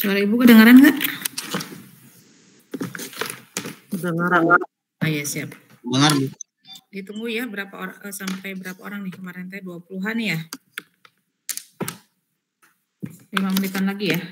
Suara Ibu kedengaran nggak? Kedengaran. Oh iya, siap. Dengar, Bu. Ditunggu ya berapa orang sampai berapa orang nih kemarin teh 20-an ya. 5 menitan lagi ya.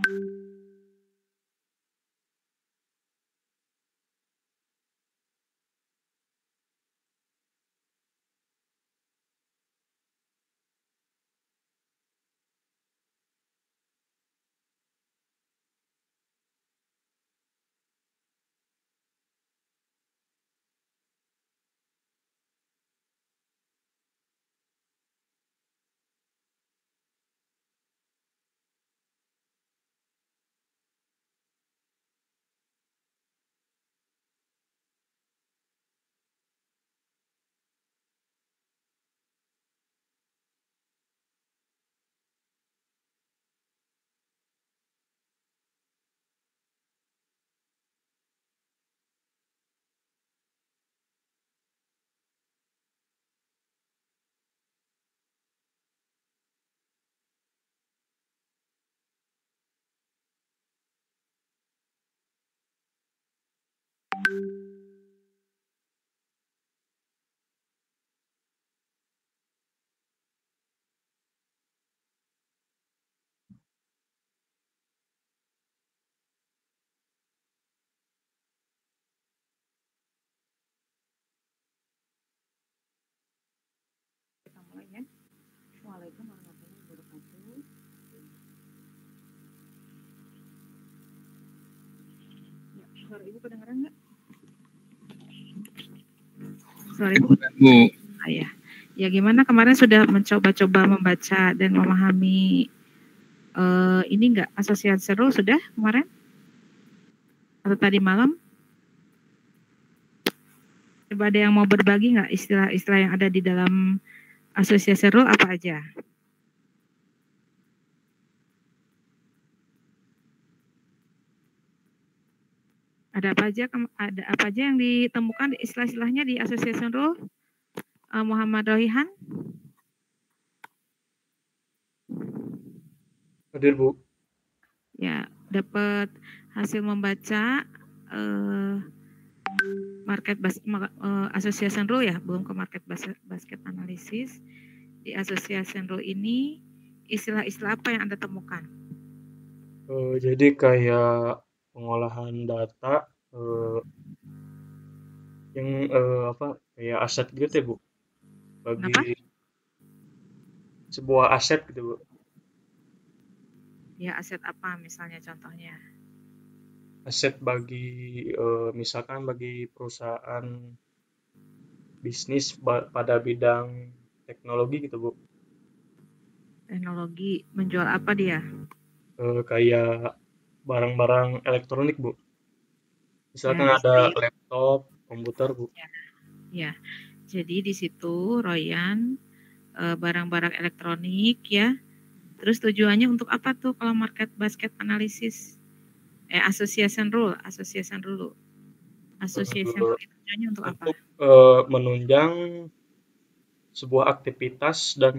Kita mulai ya. Assalamualaikum warahmatullahi wabarakatuh. Ya, suara Ibu kedengaran nggak? Suara Ibu? Bu. Ya. Ya, gimana kemarin sudah mencoba-coba membaca dan memahami ini nggak asosiasi rule sudah kemarin? Atau tadi malam? Coba ada yang mau berbagi nggak istilah-istilah yang ada di dalam asosiasi rule apa aja? Ada apa aja yang ditemukan istilah-istilahnya di association rule? Muhammad Rohihan? Hadir, Bu. Ya, dapat hasil membaca association rule ya, belum ke market basket analysis. Di association rule ini istilah-istilah apa yang Anda temukan? Jadi kayak pengolahan data yang kayak aset gitu ya, Bu. Bagi Kenapa? sebuah aset gitu, Bu. Ya, aset apa misalnya contohnya? Aset bagi misalkan bagi perusahaan bisnis pada bidang teknologi gitu, Bu. Teknologi, menjual apa dia? Kayak barang-barang elektronik, Bu. Misalkan Ya, ada laptop, komputer, Bu. Ya, jadi di situ Royan barang-barang elektronik ya. Terus tujuannya untuk apa tuh kalau market basket analisis? Association rule itu tujuannya untuk apa? Untuk menunjang sebuah aktivitas dan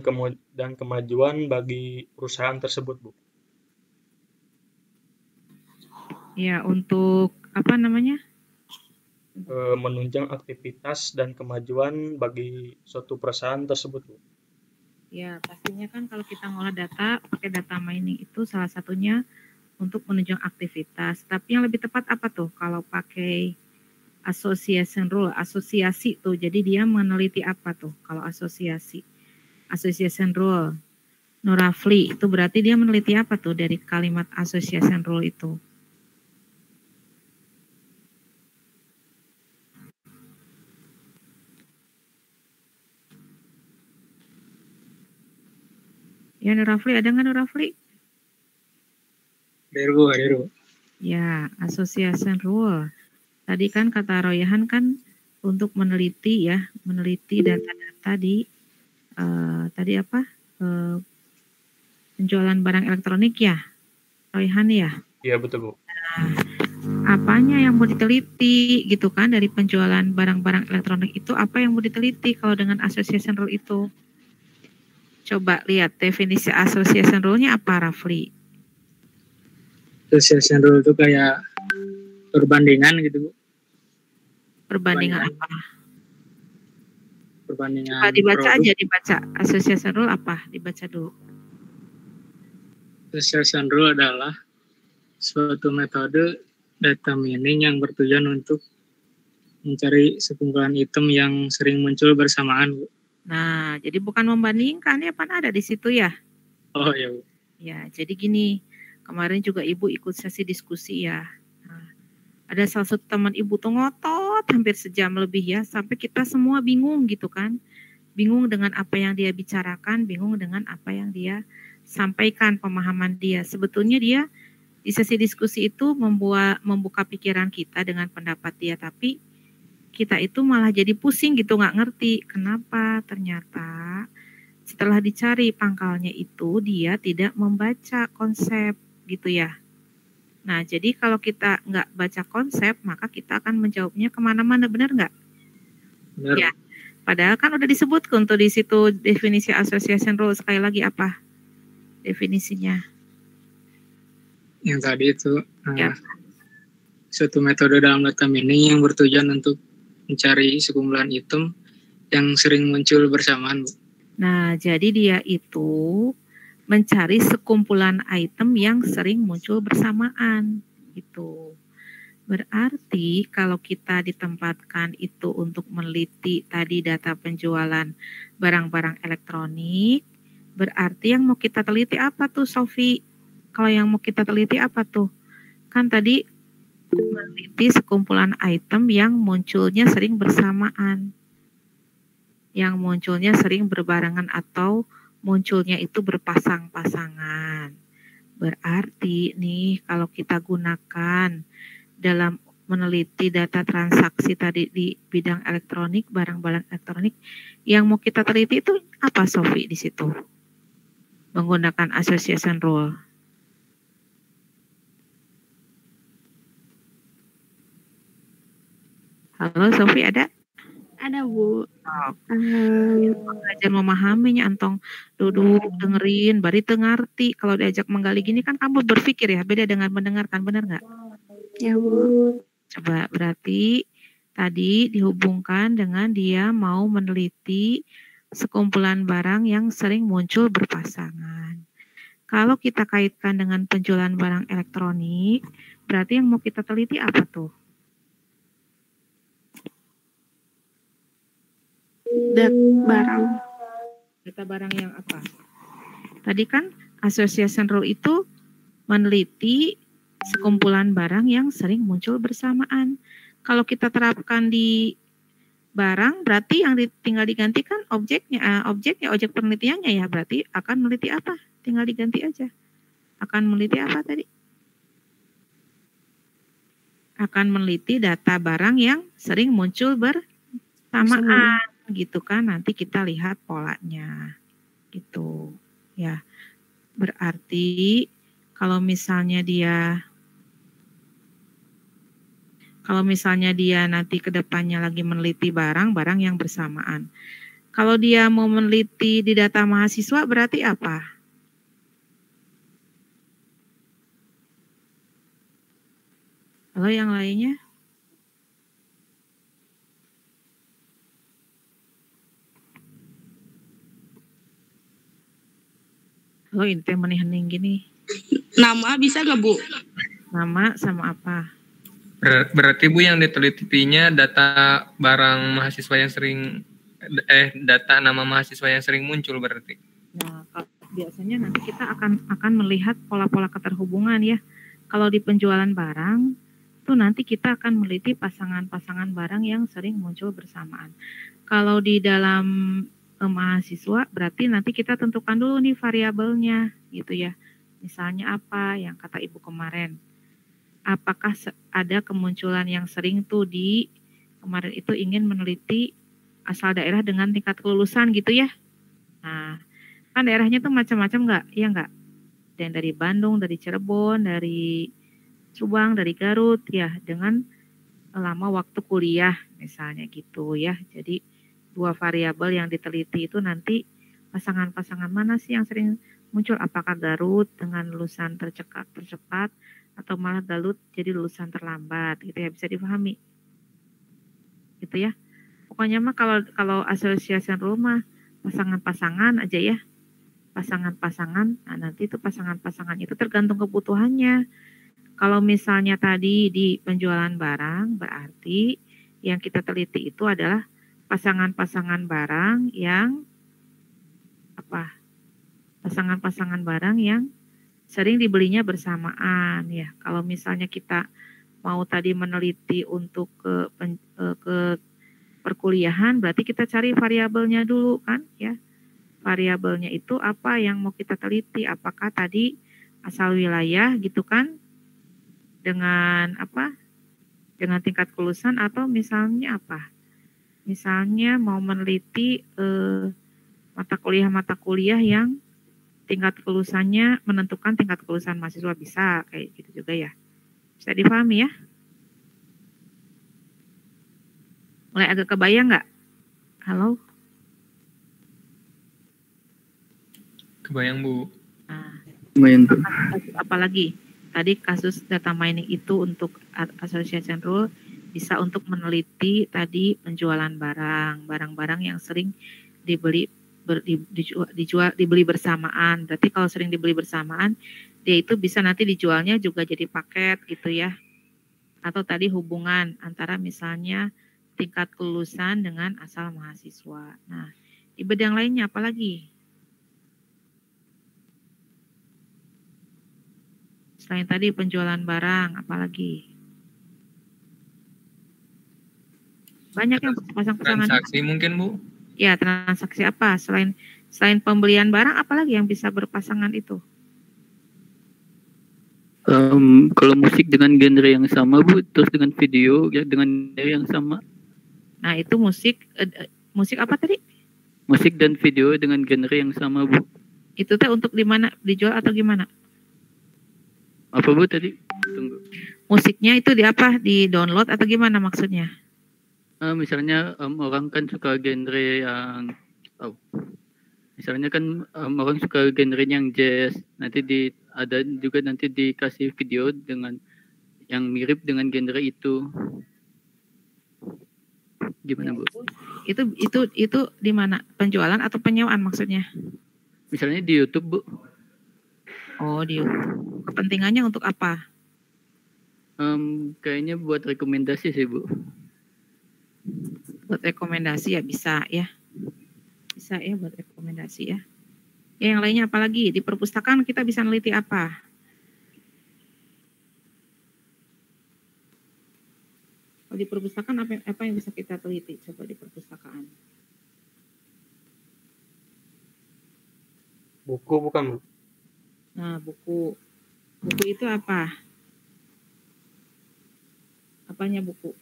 kemajuan bagi perusahaan tersebut, Bu. Ya, untuk apa namanya? Menunjang aktivitas dan kemajuan bagi suatu perusahaan tersebut, Bu. Ya, pastinya kan kalau kita ngolah data, pakai data mining itu salah satunya untuk menunjang aktivitas. Tapi yang lebih tepat apa tuh kalau pakai association rule, asosiasi tuh. Jadi dia meneliti apa tuh kalau asosiasi? Association rule. Nurafli itu berarti dia meneliti apa tuh dari kalimat association rule itu? Ya, Nurafli, ada nggak Nurafli? Hadir, Bu. Hadir, Bu. Ya, association rule. Tadi kan kata Royahan kan untuk meneliti ya, meneliti data-data di tadi apa? Penjualan barang elektronik ya, Royahan ya? Iya, betul, Bu. Nah, apanya yang mau diteliti gitu kan dari penjualan barang-barang elektronik itu, apa yang mau diteliti kalau dengan association rule itu? Coba lihat definisi association rule-nya apa, Rafli? Association rule itu kayak perbandingan gitu, Bu. Perbandingan apa? Perbandingan Coba dibaca produk. aja, dibaca. Association rule apa? Dibaca dulu. Association rule adalah suatu metode data mining yang bertujuan untuk mencari sekumpulan item yang sering muncul bersamaan, Bu. Nah, jadi bukan membandingkan ya, kan ada di situ ya. Oh ya, Bu. Ya, jadi gini, kemarin juga Ibu ikut sesi diskusi ya. Nah, ada salah satu teman Ibu tuh ngotot hampir sejam lebih ya, sampai kita semua bingung gitu kan. Bingung dengan apa yang dia bicarakan, bingung dengan apa yang dia sampaikan, pemahaman dia. Sebetulnya dia di sesi diskusi itu membuka pikiran kita dengan pendapat dia, tapi kita itu malah jadi pusing gitu, nggak ngerti kenapa. Ternyata setelah dicari pangkalnya itu dia tidak membaca konsep gitu ya. Nah, jadi kalau kita nggak baca konsep, maka kita akan menjawabnya kemana-mana, benar nggak? Benar. Ya, padahal kan udah disebutkan tuh di situ definisi association rule. Sekali lagi apa definisinya? Yang tadi itu Ya. suatu metode dalam data mining yang bertujuan untuk mencari sekumpulan item yang sering muncul bersamaan, Bu. Nah, jadi dia itu mencari sekumpulan item yang sering muncul bersamaan gitu. Berarti kalau kita ditempatkan itu untuk meneliti tadi data penjualan barang-barang elektronik, berarti yang mau kita teliti apa tuh, Sofi? Kalau yang mau kita teliti apa tuh? Kan tadi meneliti sekumpulan item yang munculnya sering bersamaan. Yang munculnya sering berbarengan atau munculnya itu berpasang-pasangan. Berarti nih kalau kita gunakan dalam meneliti data transaksi tadi di bidang elektronik, barang-barang elektronik, yang mau kita teliti itu apa, Sofi, di situ? Menggunakan association rule. Halo, Sofi, ada? Ada, Bu. Belajar memahaminya, Antong duduk dengerin, bari teu ngarti. Kalau diajak menggali gini kan kamu berpikir ya, beda dengan mendengarkan, benar nggak? Ya, Bu. Coba berarti tadi dihubungkan dengan dia mau meneliti sekumpulan barang yang sering muncul berpasangan. Kalau kita kaitkan dengan penjualan barang elektronik, berarti yang mau kita teliti apa tuh? Barang. Data barang yang apa? Tadi kan association rule itu meneliti sekumpulan barang yang sering muncul bersamaan. Kalau kita terapkan di barang, berarti yang tinggal digantikan objeknya, objek penelitiannya ya, berarti akan meneliti apa? Tinggal diganti aja. Akan meneliti apa tadi? Akan meneliti data barang yang sering muncul bersamaan, gitu kan? Nanti kita lihat polanya, gitu, ya. Berarti kalau misalnya dia nanti ke depannya lagi meneliti barang yang bersamaan. Kalau dia mau meneliti di data mahasiswa berarti apa? Halo, yang lainnya? Halo, ini teh hening gini. Nama bisa nggak, Bu? Nama sama apa? Berarti Bu yang ditelitinya data barang mahasiswa yang sering data nama mahasiswa yang sering muncul berarti. Nah, biasanya nanti kita akan melihat pola-pola keterhubungan ya. Kalau di penjualan barang itu nanti kita akan meneliti pasangan-pasangan barang yang sering muncul bersamaan. Kalau di dalam mahasiswa berarti nanti kita tentukan dulu nih variabelnya gitu ya. Misalnya apa yang kata Ibu kemarin. Apakah ada kemunculan yang sering tuh di kemarin itu ingin meneliti asal daerah dengan tingkat kelulusan gitu ya. Nah, kan daerahnya tuh macam-macam nggak? Iya nggak? Dan dari Bandung, dari Cirebon, dari Subang, dari Garut ya, dengan lama waktu kuliah misalnya gitu ya. Jadi 2 variabel yang diteliti itu nanti pasangan-pasangan mana sih yang sering muncul, apakah Garut dengan lulusan tercepat atau malah Garut jadi lulusan terlambat gitu ya, bisa dipahami gitu ya. Pokoknya mah kalau association rule mah pasangan-pasangan aja ya, pasangan-pasangan. Nah, nanti itu pasangan-pasangan itu tergantung kebutuhannya. Kalau misalnya tadi di penjualan barang, berarti yang kita teliti itu adalah pasangan-pasangan barang yang apa? Pasangan-pasangan barang yang sering dibelinya bersamaan ya. Kalau misalnya kita mau tadi meneliti untuk ke perkuliahan, berarti kita cari variabelnya dulu kan ya. Variabelnya itu apa yang mau kita teliti? Apakah tadi asal wilayah gitu kan? Dengan apa? Dengan tingkat kelulusan atau misalnya apa? Misalnya mau meneliti mata kuliah yang tingkat kelulusannya menentukan tingkat kelulusan mahasiswa, bisa kayak gitu juga ya. Bisa dipahami ya? Mulai agak kebayang nggak? Halo? Kebayang Bu. Nah, Lumayan tuh. apalagi tadi kasus data mining itu untuk association rule bisa untuk meneliti tadi penjualan barang-barang yang sering dibeli dibeli bersamaan. Berarti kalau sering dibeli bersamaan, dia itu bisa nanti dijualnya juga jadi paket gitu ya. Atau tadi hubungan antara misalnya tingkat kelulusan dengan asal mahasiswa. Nah, di bidang lainnya apalagi? Selain tadi penjualan barang, apalagi? Banyak yang pasang-pasangan. Transaksi mungkin Bu. Ya, transaksi apa? Selain pembelian barang, apalagi yang bisa berpasangan itu? Kalau musik dengan genre yang sama Bu, terus dengan video ya dengan genre yang sama. Nah, itu musik apa tadi? Musik dan video dengan genre yang sama Bu. Itu teh untuk di mana? Dijual atau gimana? Apa Bu tadi? Tunggu. Musiknya itu di apa? Di download atau gimana maksudnya? Misalnya orang kan suka genre yang misalnya kan orang suka genre yang jazz, nanti ada juga nanti dikasih video dengan yang mirip dengan genre itu. Gimana Bu? Itu di mana? Penjualan atau penyewaan maksudnya? Misalnya di YouTube Bu. Oh, di YouTube. Kepentingannya untuk apa? Kayaknya buat rekomendasi sih Bu. Buat rekomendasi ya bisa ya. Bisa ya buat rekomendasi ya. Ya, yang lainnya apalagi? Di perpustakaan kita bisa neliti apa? Kalau di perpustakaan apa yang bisa kita teliti? Coba di perpustakaan. Buku bukan Bu? Nah, buku. Buku itu apa? Apanya buku?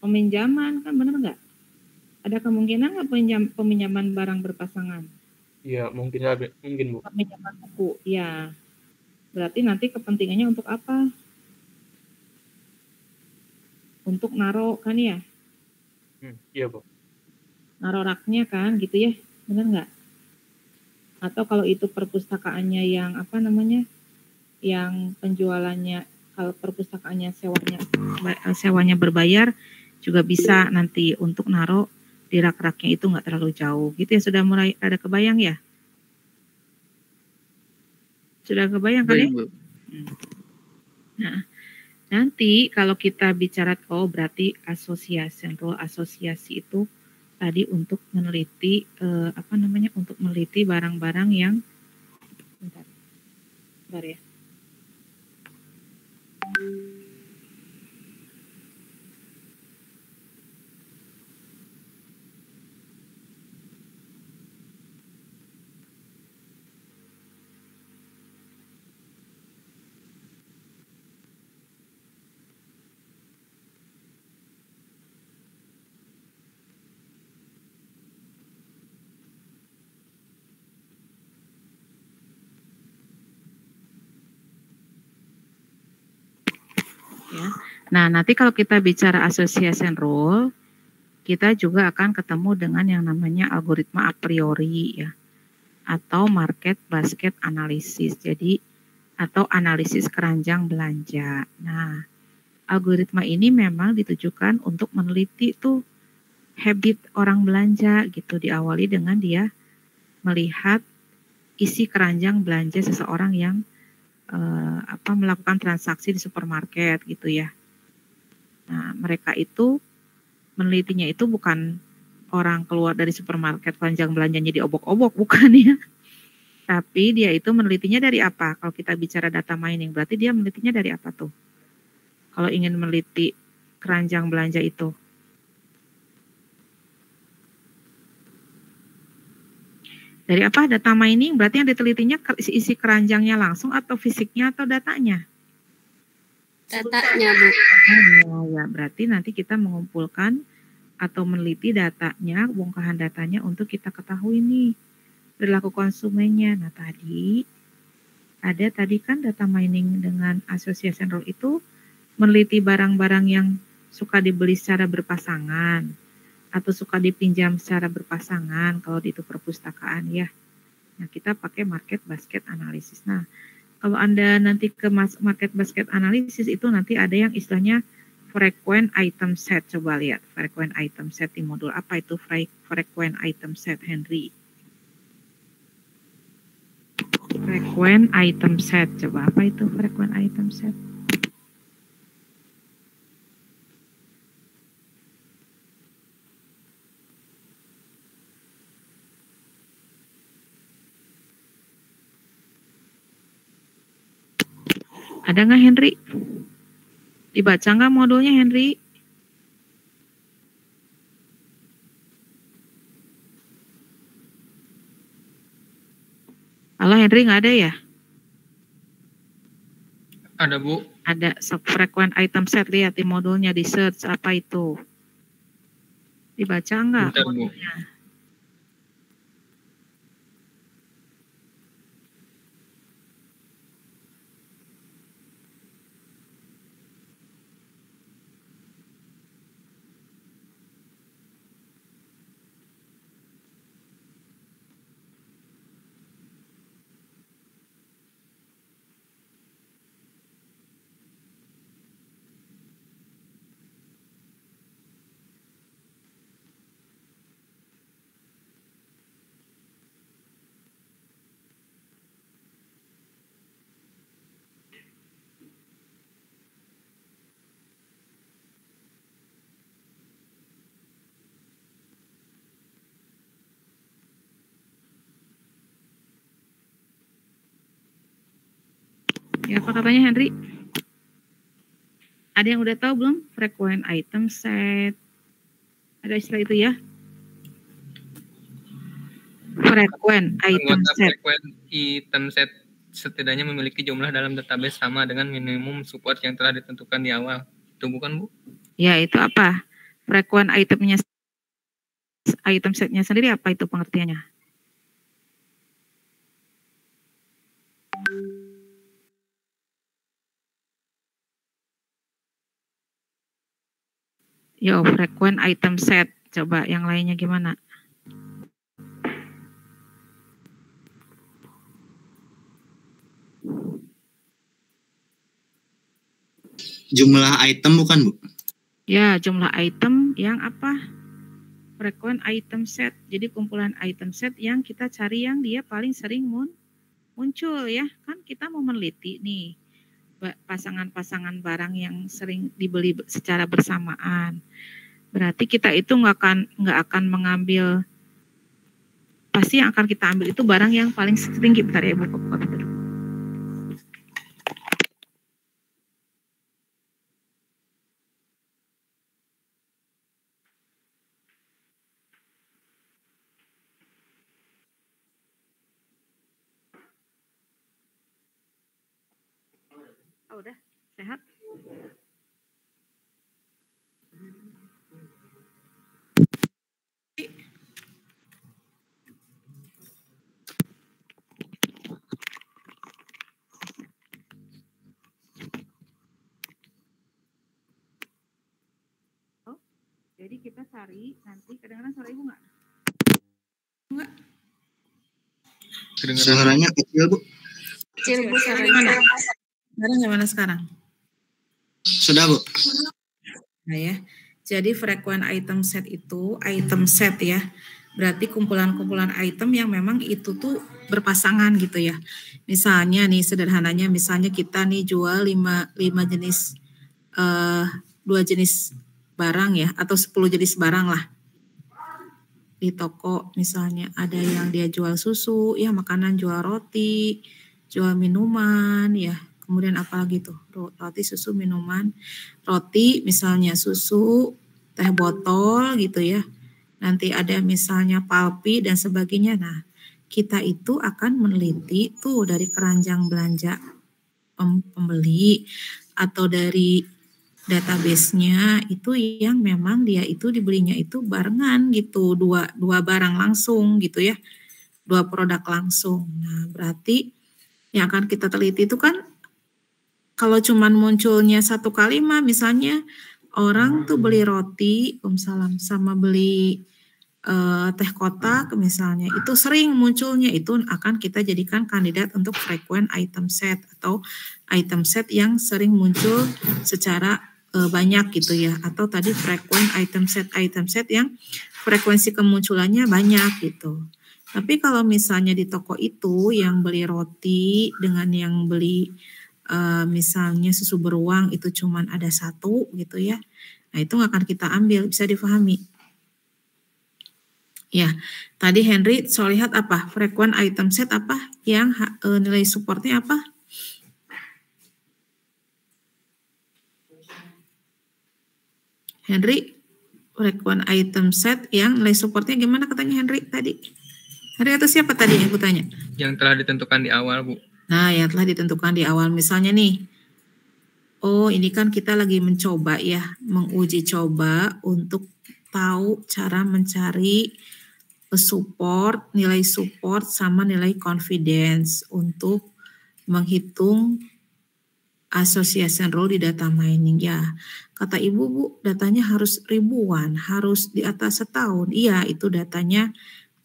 Peminjaman kan, benar nggak? Ada kemungkinan nggak peminjaman barang berpasangan? Iya, mungkin Bu. Peminjaman buku, ya. Berarti nanti kepentingannya untuk apa? Untuk naruh kan ya? Iya Bu. Naruh raknya kan, gitu ya? Benar nggak? Atau kalau itu perpustakaannya yang apa namanya? Yang penjualannya, kalau perpustakaannya sewanya berbayar, juga bisa nanti untuk naruh di rak-raknya itu nggak terlalu jauh gitu ya. Sudah mulai ada kebayang ya? Sudah kebayang kan ya? Nah, nanti kalau kita bicara berarti asosiasi itu tadi untuk meneliti untuk meneliti barang-barang yang bentar ya. Ya. Nah, nanti kalau kita bicara association rule, kita juga akan ketemu dengan yang namanya algoritma a priori ya, atau market basket analysis. Jadi atau analisis keranjang belanja. Nah, algoritma ini memang ditujukan untuk meneliti tuh habit orang belanja gitu, diawali dengan dia melihat isi keranjang belanja seseorang yang melakukan transaksi di supermarket gitu ya. Nah, mereka itu menelitinya itu bukan orang keluar dari supermarket keranjang belanjanya diobok-obok, bukan ya. Tapi dia itu menelitinya dari apa? Kalau kita bicara data mining, berarti dia menelitinya dari apa tuh? Kalau ingin meneliti keranjang belanja itu. Dari apa? Data mining berarti yang ditelitinya isi keranjangnya langsung atau fisiknya atau datanya? Datanya, Bu. Ya, berarti nanti kita mengumpulkan atau meneliti datanya, bongkahan datanya untuk kita ketahui nih perilaku konsumennya. Nah, tadi kan data mining dengan association rule itu meneliti barang-barang yang suka dibeli secara berpasangan atau suka dipinjam secara berpasangan kalau itu perpustakaan ya. Nah, kita pakai market basket analysis. Nah, kalau Anda nanti ke market basket analysis itu nanti ada yang istilahnya frequent item set. Coba lihat frequent item set di modul apa itu frequent item set, Henry? Frequent item set. Coba apa itu frequent item set? Ada nggak Henry? Dibaca nggak modulnya Henry? Halo Henry, nggak ada ya? Ada Bu. Ada frequent item set, lihat di modulnya, di search apa itu? Dibaca nggak Bentar, Bu. modulnya? Ya, apa katanya Henry? Ada yang udah tahu belum? Frequent item set. Ada istilah itu ya? Frequent item Anggota set. frequent item set setidaknya memiliki jumlah dalam database sama dengan minimum support yang telah ditentukan di awal. Itu bukan, Bu? Ya, itu apa? Frequent item setnya sendiri apa itu pengertiannya? Yo, frequent item set. Coba yang lainnya gimana? Jumlah item bukan, Bu? Ya, jumlah item yang apa? Frequent item set. Jadi kumpulan item set yang kita cari yang dia paling sering muncul ya. Kan kita mau meneliti nih pasangan-pasangan barang yang sering dibeli secara bersamaan. Berarti kita itu nggak akan mengambil, pasti yang akan kita ambil itu barang yang paling sering. Bentar ya, buka dulu. Oh, udah sehat. Oh, jadi kita cari nanti, kedengaran suara ibu nggak? Enggak. Suaranya kecil, Bu. Kecil, Bu. Sekarang gimana sekarang? Sudah, Bu. Nah ya, jadi frequent item set itu item set ya. Berarti kumpulan-kumpulan item yang memang itu tuh berpasangan gitu ya. Misalnya nih sederhananya, misalnya kita nih jual 5 jenis 2 jenis barang ya, atau 10 jenis barang lah di toko. Misalnya ada yang dia jual susu ya, makanan, jual roti, jual minuman ya, kemudian apalagi tuh, roti, susu, minuman, roti misalnya, susu, teh botol gitu ya, nanti ada misalnya palpi dan sebagainya. Nah, kita itu akan meneliti tuh dari keranjang belanja pembeli atau dari database-nya itu yang memang dia itu dibelinya itu barengan gitu, dua barang langsung gitu ya, 2 produk langsung. Nah, berarti yang akan kita teliti itu kan kalau cuman munculnya satu kali mah, misalnya orang tuh beli roti, sama beli teh kotak misalnya, itu sering munculnya, itu akan kita jadikan kandidat untuk frequent item set atau item set yang sering muncul secara banyak gitu ya, atau tadi frequent item set yang frekuensi kemunculannya banyak gitu. Tapi kalau misalnya di toko itu yang beli roti dengan yang beli misalnya susu beruang itu cuman ada 1 gitu ya, nah itu nggak akan kita ambil, bisa difahami. Ya, tadi Henry so lihat apa? Frequent item set apa? Yang nilai supportnya apa? Henry, frequent item set yang nilai supportnya gimana katanya Henry tadi? Henry atau siapa tadi yang aku tanya? Yang telah ditentukan di awal, Bu. Nah, yang telah ditentukan di awal. Misalnya nih, oh ini kan kita lagi mencoba ya, menguji coba untuk tahu cara mencari support, nilai support sama nilai confidence untuk menghitung association rule di data mining. Ya, kata Ibu, Bu, datanya harus ribuan, harus di atas setahun. Iya, itu datanya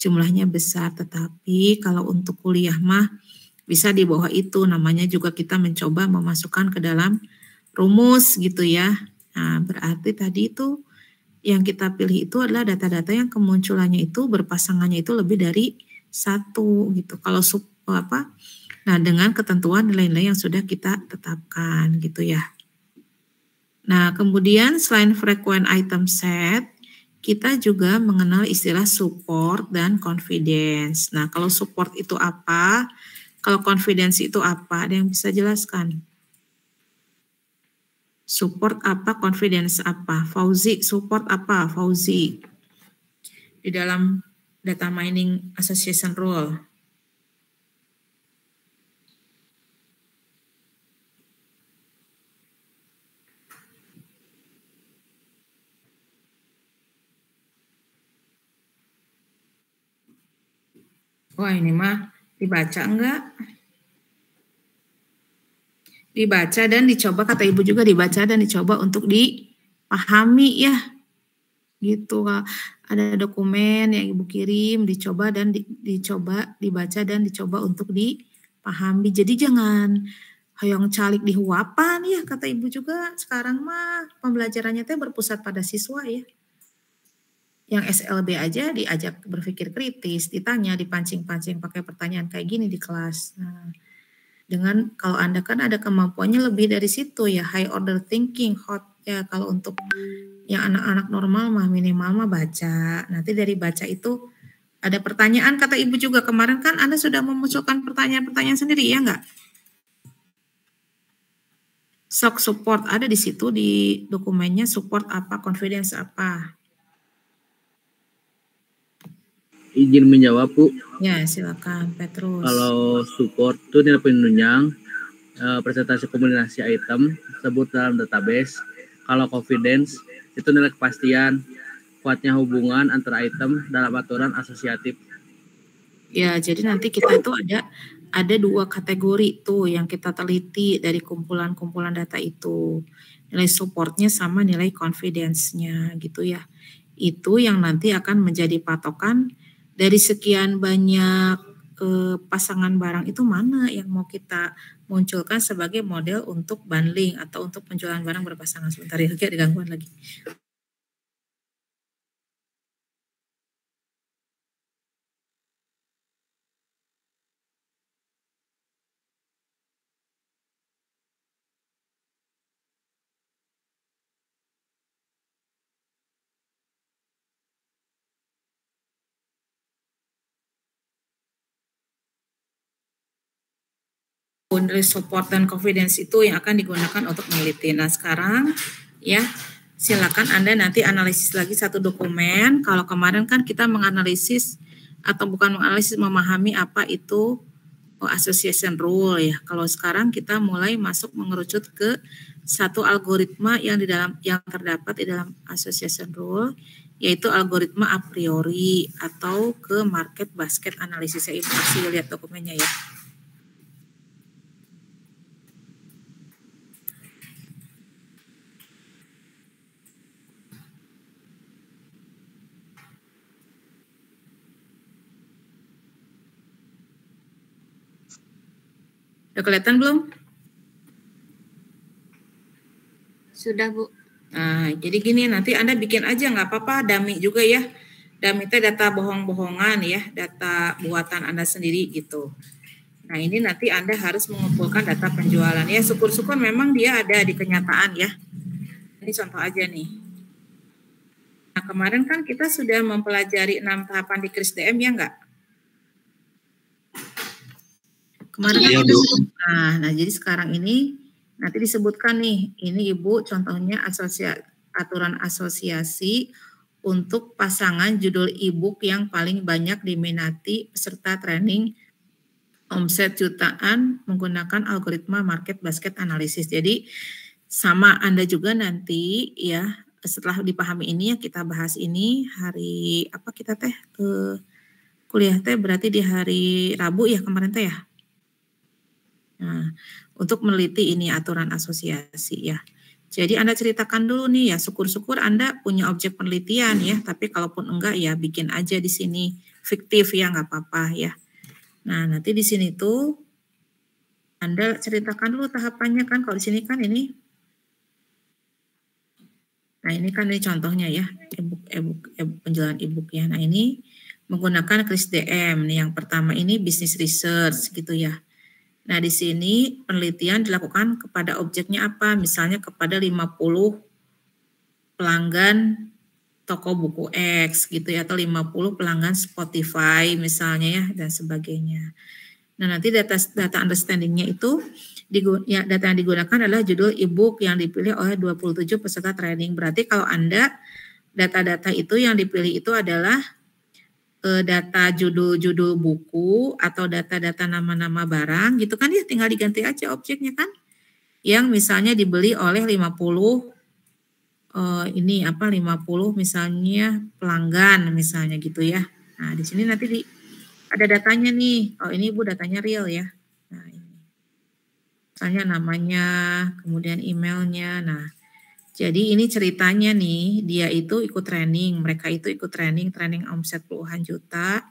jumlahnya besar, tetapi kalau untuk kuliah mah bisa di bawah itu, namanya juga kita mencoba memasukkan ke dalam rumus gitu ya. Nah, berarti tadi itu yang kita pilih itu adalah data-data yang kemunculannya itu berpasangannya itu lebih dari 1 gitu. Kalau nah dengan ketentuan nilai-nilai yang sudah kita tetapkan gitu ya. Nah, kemudian selain frequent item set, kita juga mengenal istilah support dan confidence. Nah, kalau support itu apa? Kalau confidence itu apa? Ada yang bisa jelaskan? Support apa, confidence apa? Fauzi, support apa? Fauzi. Di dalam data mining association rule. Wah, ini mah dibaca enggak? Dibaca dan dicoba, kata Ibu juga dibaca dan dicoba untuk dipahami ya. Gitu. Ada dokumen yang Ibu kirim, dicoba dan dibaca dan dicoba untuk dipahami. Jadi jangan hayang calik di huapan ya, kata Ibu juga. Sekarang mah pembelajarannya teh berpusat pada siswa ya. Yang SLB aja diajak berpikir kritis, ditanya, dipancing-pancing pakai pertanyaan kayak gini di kelas. Nah, dengan kalau Anda kan ada kemampuannya lebih dari situ ya, high order thinking, hot ya. Kalau untuk yang anak-anak normal mah minimal mah baca. Nanti dari baca itu ada pertanyaan, kata Ibu juga kemarin kan Anda sudah memunculkan pertanyaan-pertanyaan sendiri ya enggak? SOC support ada di situ di dokumennya, support apa, confidence apa. Izin menjawab, Bu. Ya, silakan Petrus. Kalau support itu nilai penunjang presentasi kombinasi item tersebut dalam database. Kalau confidence itu nilai kepastian kuatnya hubungan antara item dalam aturan asosiatif. Ya, jadi nanti kita itu ada 2 kategori tuh yang kita teliti dari kumpulan-kumpulan data itu. Nilai supportnya sama nilai confidence-nya gitu ya. Itu yang nanti akan menjadi patokan dari sekian banyak pasangan barang itu mana yang mau kita munculkan sebagai model untuk bundling atau untuk penjualan barang berpasangan. Sebentar ya, ada gangguan lagi. nilai support dan confidence itu yang akan digunakan untuk meneliti. Nah sekarang ya silakan Anda nanti analisis lagi satu dokumen. Kalau kemarin kan kita menganalisis atau bukan menganalisis, memahami apa itu association rule ya. Kalau sekarang kita mulai masuk mengerucut ke satu algoritma yang terdapat di dalam association rule, yaitu algoritma a priori atau ke market basket analisis. Saya kasih lihat dokumennya ya. Udah kelihatan belum? Sudah, Bu. Nah, jadi gini, nanti Anda bikin aja, nggak apa-apa, dummy juga ya. Dummy itu data bohong-bohongan ya, data buatan Anda sendiri gitu. Nah, ini nanti Anda harus mengumpulkan data penjualan ya. Syukur-syukur memang dia ada di kenyataan ya. Ini contoh aja nih. Nah, kemarin kan kita sudah mempelajari 6 tahapan di Kris DM ya nggak? Kemarin kan kita nah jadi sekarang ini nanti disebutkan nih, ini Ibu contohnya aturan asosiasi untuk pasangan judul e-book yang paling banyak diminati peserta training omset jutaan menggunakan algoritma market basket analysis. Jadi sama Anda juga nanti ya, setelah dipahami ini ya kita bahas ini hari apa kita teh kuliah teh berarti di hari Rabu ya kemarin teh ya. Nah, untuk meneliti ini aturan asosiasi ya. Jadi Anda ceritakan dulu nih ya, syukur-syukur Anda punya objek penelitian ya, tapi kalaupun enggak ya bikin aja di sini fiktif ya, nggak apa-apa ya. Nah, nanti di sini tuh Anda ceritakan dulu tahapannya kan, kalau di sini kan ini. Nah, ini kan ini contohnya ya, e-book penjualan e-book ya. Nah, ini menggunakan Kris DM nih, yang pertama ini business research gitu ya. Nah, di sini penelitian dilakukan kepada objeknya apa? Misalnya kepada 50 pelanggan toko buku X gitu ya, atau 50 pelanggan Spotify misalnya ya, dan sebagainya. Nah, nanti data understanding-nya itu data yang digunakan adalah judul e-book yang dipilih oleh 27 peserta training. Berarti kalau Anda data-data itu yang dipilih itu adalah data judul-judul buku atau data-data nama-nama barang gitu kan ya, tinggal diganti aja objeknya kan. Yang misalnya dibeli oleh 50 50 misalnya pelanggan misalnya gitu ya. Nah, di sini nanti ada datanya nih. Oh, ini Ibu datanya real ya. Nah, ini. Misalnya namanya, kemudian emailnya. Nah, jadi ini ceritanya nih, dia itu ikut training, mereka itu ikut training omset puluhan juta,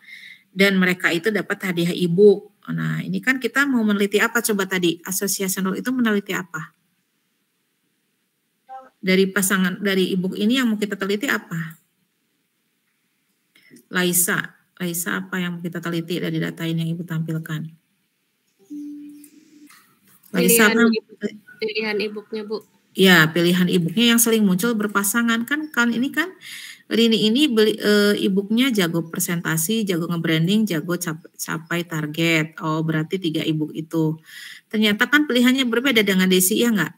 dan mereka itu dapat hadiah e-book. Nah, ini kan kita mau meneliti apa coba tadi? Association rule itu meneliti apa? Dari e-book ini yang mau kita teliti apa? Laisa apa yang mau kita teliti dari data ini yang Ibu tampilkan? Laisa pilihan e-booknya, Bu. Ya, pilihan e-booknya yang sering muncul berpasangan kan ini kan Rini ini beli e-booknya jago presentasi, jago nge-branding, jago capai target. Oh, berarti 3 e-book itu. Ternyata kan pilihannya berbeda dengan Desi ya enggak?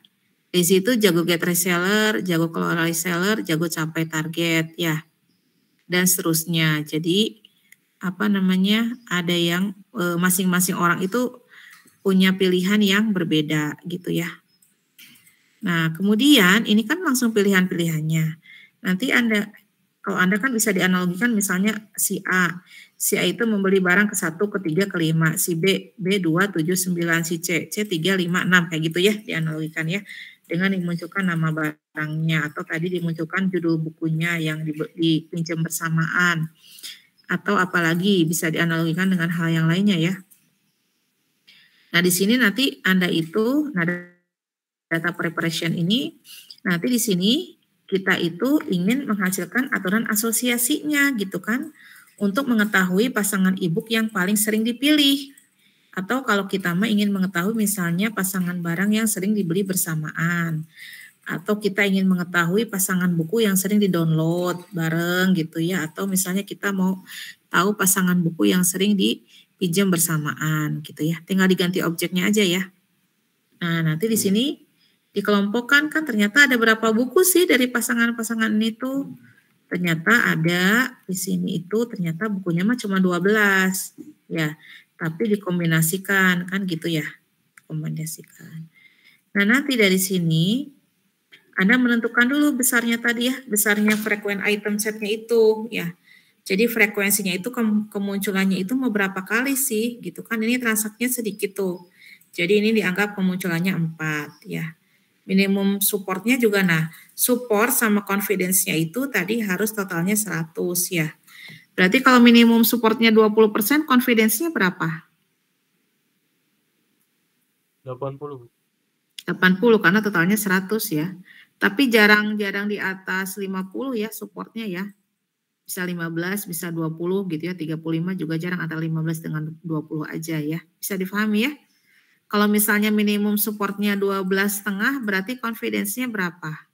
Desi itu jago get reseller, jago kelola reseller, jago capai target ya. Dan seterusnya. Jadi ada yang masing-masing orang itu punya pilihan yang berbeda gitu ya. Nah, kemudian ini kan langsung pilihan-pilihannya. Nanti kalau Anda kan bisa dianalogikan misalnya si A itu membeli barang ke-1, ke-3, ke-5, si B 2, 7, 9, si C 3, 5, 6 kayak gitu ya, dianalogikan ya. Dengan dimunculkan nama barangnya atau tadi dimunculkan judul bukunya yang dipinjam bersamaan. Atau apalagi bisa dianalogikan dengan hal yang lainnya ya. Nah, di sini nanti Anda itu data preparation ini, nanti di sini kita itu ingin menghasilkan aturan asosiasinya gitu kan, untuk mengetahui pasangan e-book yang paling sering dipilih. Atau kalau kita ingin mengetahui misalnya pasangan barang yang sering dibeli bersamaan. Atau kita ingin mengetahui pasangan buku yang sering di-download bareng gitu ya. Atau misalnya kita mau tahu pasangan buku yang sering pinjam bersamaan gitu ya. Tinggal diganti objeknya aja ya. Nah, nanti di sini dikelompokkan kan ternyata ada berapa buku sih dari pasangan-pasangan ini tuh. Ternyata ada di sini itu ternyata bukunya mah cuma 12 ya. Tapi dikombinasikan kan gitu ya. Kombinasikan. Nah, nanti dari sini Anda menentukan dulu besarnya tadi ya, besarnya frekuen item setnya itu ya. Jadi frekuensinya itu kemunculannya itu mau berapa kali sih gitu kan, ini transaksinya sedikit tuh. Jadi ini dianggap kemunculannya 4 ya. Minimum supportnya juga nah, support sama confidence-nya itu tadi harus totalnya 100 ya. Berarti kalau minimum supportnya 20%, confidence-nya berapa? 80. 80 karena totalnya 100 ya. Tapi jarang-jarang di atas 50 ya supportnya ya. Bisa 15, bisa 20 gitu ya. 35 juga jarang, antara 15 dengan 20 aja ya. Bisa difahami ya. Kalau misalnya minimum supportnya 12,5 berarti confidence-nya berapa?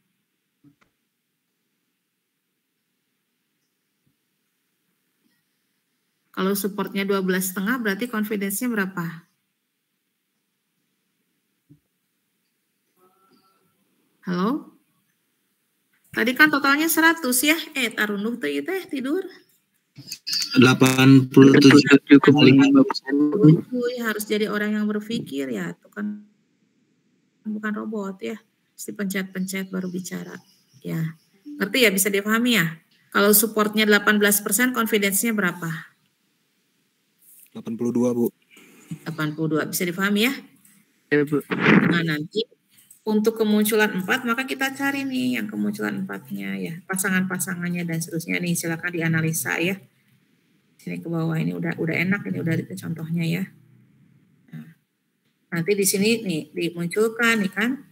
Kalau supportnya 12,5 berarti confidence-nya berapa? Halo? Tadi kan totalnya 100 ya? Tarunduh tuh ya teh tidur. 87,5%. Harus jadi orang yang berpikir ya, itu kan bukan robot ya. Mesti pencet-pencet baru bicara. Ya, ngerti ya, bisa dipahami ya? Kalau supportnya 18%, confidence-nya berapa? 82, Bu. 82, bisa dipahami ya? Ya, Bu. Nah, nanti untuk kemunculan 4, maka kita cari nih yang kemunculan 4-nya ya, pasangan-pasangannya dan seterusnya nih, silakan dianalisa ya. Sini ke bawah ini udah enak, ini udah ada contohnya ya. Nah, nanti di sini nih dimunculkan nih kan.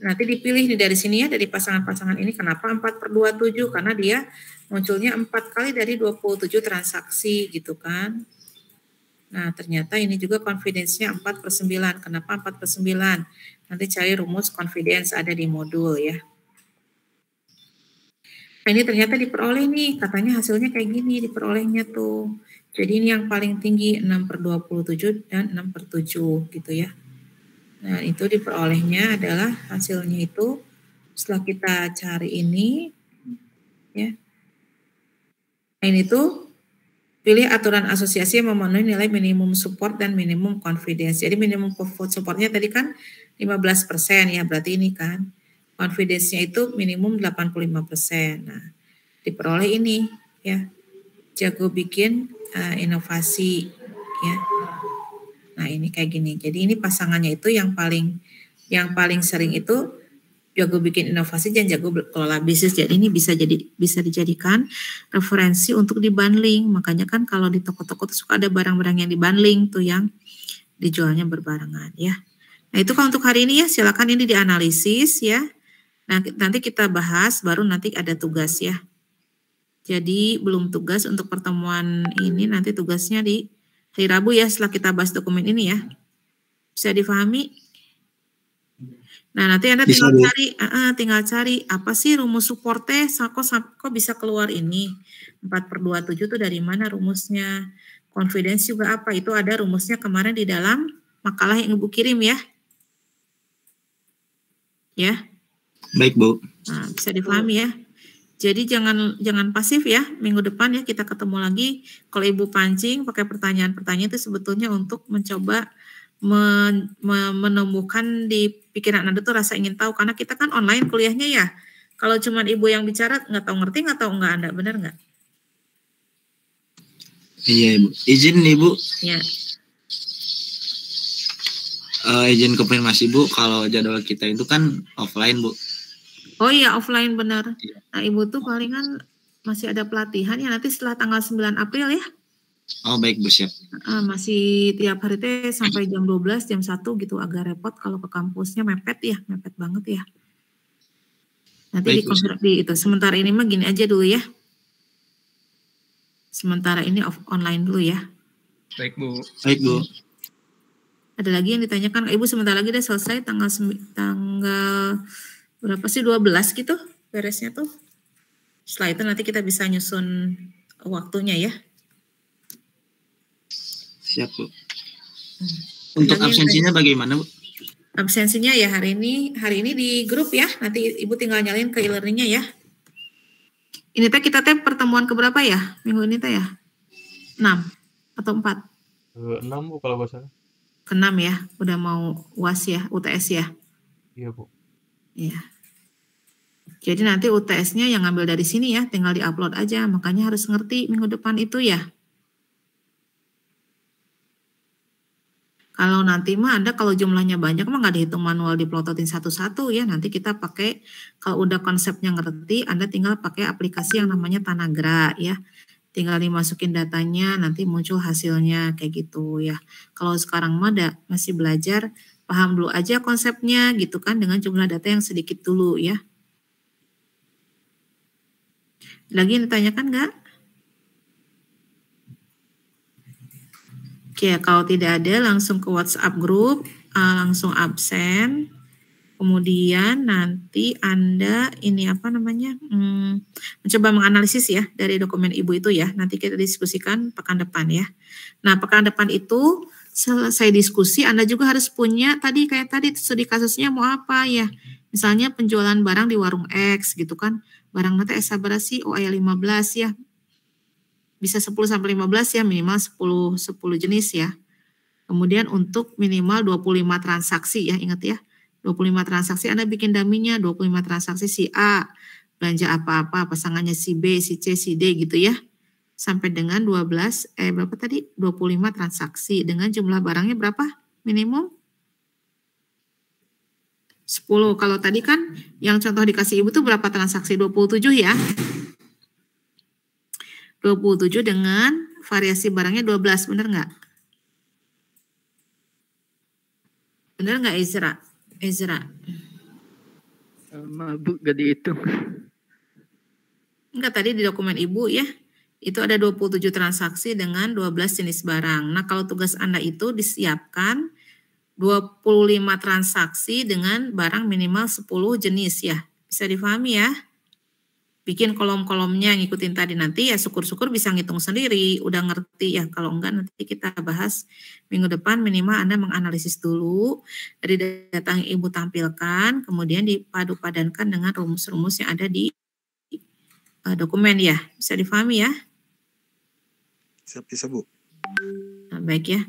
Nanti dipilih nih dari sini ya, dari pasangan-pasangan ini. Kenapa 4/27? Karena dia munculnya 4 kali dari 27 transaksi gitu kan. Nah, ternyata ini juga confidence-nya 4/9. Kenapa 4/9? Nanti cari rumus confidence ada di modul ya. Nah, ini ternyata diperoleh nih, katanya hasilnya kayak gini diperolehnya tuh. Jadi ini yang paling tinggi 6/27 dan 6/7 gitu ya. Nah, itu diperolehnya adalah hasilnya itu setelah kita cari ini ya. Nah, ini tuh pilih aturan asosiasi yang memenuhi nilai minimum support dan minimum confidence. Jadi minimum supportnya tadi kan 15% ya, berarti ini kan. Confidence-nya itu minimum 85%. Nah, diperoleh ini ya. Jago bikin inovasi ya. Nah, ini kayak gini. Jadi ini pasangannya itu yang paling sering itu jago bikin inovasi dan jago kelola bisnis. Jadi ini bisa dijadikan referensi untuk dibundling. Makanya kan kalau di toko-toko tuh suka ada barang-barang yang dibundling tuh yang dijualnya berbarengan ya. Nah, itu kalau untuk hari ini ya, silakan ini dianalisis ya. Nah, nanti kita bahas, baru nanti ada tugas ya. Jadi belum tugas untuk pertemuan ini, nanti tugasnya di hari Rabu ya, setelah kita bahas dokumen ini ya. Bisa difahami? Nah, nanti Anda tinggal cari apa sih rumus supportnya, kok bisa keluar ini. 4/27 itu dari mana rumusnya. Confidence juga apa, itu ada rumusnya kemarin di dalam makalah yang Ibu kirim ya. Ya. Baik, Bu. Nah, bisa difahami ya. Jadi jangan pasif ya. Minggu depan ya kita ketemu lagi. Kalau Ibu pancing pakai pertanyaan-pertanyaan itu sebetulnya untuk mencoba menumbuhkan di pikiran Anda tuh rasa ingin tahu, karena kita kan online kuliahnya ya. Kalau cuman Ibu yang bicara nggak tahu ngerti nggak tahu nggak Anda, benar nggak? Iya, Ibu. Izin nih, Bu. Ya. Izin konfirmasi, Bu, kalau jadwal kita itu kan offline, Bu. Oh iya, offline benar. Nah, Ibu tuh palingan masih ada pelatihan ya nanti setelah tanggal 9 April ya. Oh, baik, Bu, siap. Masih tiap hari teh sampai jam 12, jam 1 gitu, agak repot kalau ke kampusnya mepet banget ya. Nanti di itu. Sementara ini mah gini aja dulu ya. Sementara ini online dulu ya. Baik, Bu. Baik, Bu. Ada lagi yang ditanyakan, Ibu sebentar lagi udah selesai tanggal berapa sih, 12 gitu beresnya tuh. Setelah itu nanti kita bisa nyusun waktunya ya. Siap, Bu. Untuk Lagi absensinya bagaimana, Bu? absensinya ya hari ini di grup ya. Nanti Ibu tinggal nyalin ke e-learningnya ya. Ini teh kita teh pertemuan keberapa ya? Minggu ini teh ya? 6 atau 4? 6 Bu kalau nggak salah. Ke-6 ya. Udah mau UAS ya, UTS ya. Iya Bu. Iya. Jadi nanti UTS-nya yang ngambil dari sini ya, tinggal di-upload aja. Makanya harus ngerti minggu depan itu ya. Kalau nanti mah Anda kalau jumlahnya banyak mah nggak dihitung manual diplototin satu-satu ya. Nanti kita pakai, kalau udah konsepnya ngerti, Anda tinggal pakai aplikasi yang namanya Tanagra ya. Tinggal dimasukin datanya, nanti muncul hasilnya kayak gitu ya. Kalau sekarang mah masih belajar, paham dulu aja konsepnya gitu kan, dengan jumlah data yang sedikit dulu ya. Lagi yang ditanyakan nggak? Oke, kalau tidak ada langsung ke WhatsApp grup, langsung absen. Kemudian nanti Anda ini apa namanya, mencoba menganalisis ya dari dokumen Ibu itu ya. Nanti kita diskusikan pekan depan ya. Nah, pekan depan itu selesai diskusi, Anda juga harus punya tadi kayak tadi studi kasusnya mau apa ya. Misalnya penjualan barang di warung X gitu kan. Barang nanti sabaraha sih OA 15 ya. Bisa 10 sampai 15 ya, minimal 10 jenis ya. Kemudian untuk minimal 25 transaksi ya, ingat ya. 25 transaksi Anda bikin daminya, 25 transaksi si A, belanja apa-apa, pasangannya si B, si C, si D gitu ya. Sampai dengan 25 transaksi dengan jumlah barangnya berapa minimum? 10. Kalau tadi kan yang contoh dikasih Ibu tuh berapa transaksi? 27 ya. 27 dengan variasi barangnya 12, bener nggak? Bener nggak Ezra? Bu, gak dihitung. Enggak, tadi di dokumen Ibu ya, itu ada 27 transaksi dengan 12 jenis barang. Nah, kalau tugas Anda itu disiapkan 25 transaksi dengan barang minimal 10 jenis ya. Bisa difahami ya? Bikin kolom-kolomnya, ngikutin tadi nanti ya syukur-syukur bisa ngitung sendiri, udah ngerti ya. Kalau enggak nanti kita bahas minggu depan, minimal Anda menganalisis dulu dari data yang Ibu tampilkan, kemudian dipadu-padankan dengan rumus-rumus yang ada di dokumen ya. Bisa difahami ya? Siap, bisa Bu. Nah, baik ya.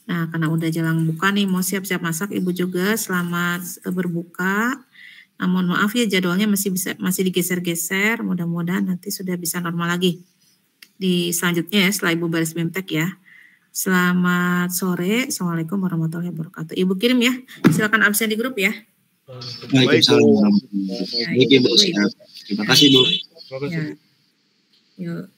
Nah, karena udah jelang buka nih, mau siap-siap masak, Ibu juga selamat berbuka. Nah, mohon maaf ya jadwalnya masih digeser-geser. Mudah-mudahan nanti sudah bisa normal lagi di selanjutnya ya setelah Ibu beres BMTek ya. Selamat sore. Assalamualaikum warahmatullahi wabarakatuh. Ibu kirim ya. Silakan absen di grup ya. Waalaikumsalam. Baik, Ibu. Terima kasih, Bu. Terima kasih. Ya. Yuk.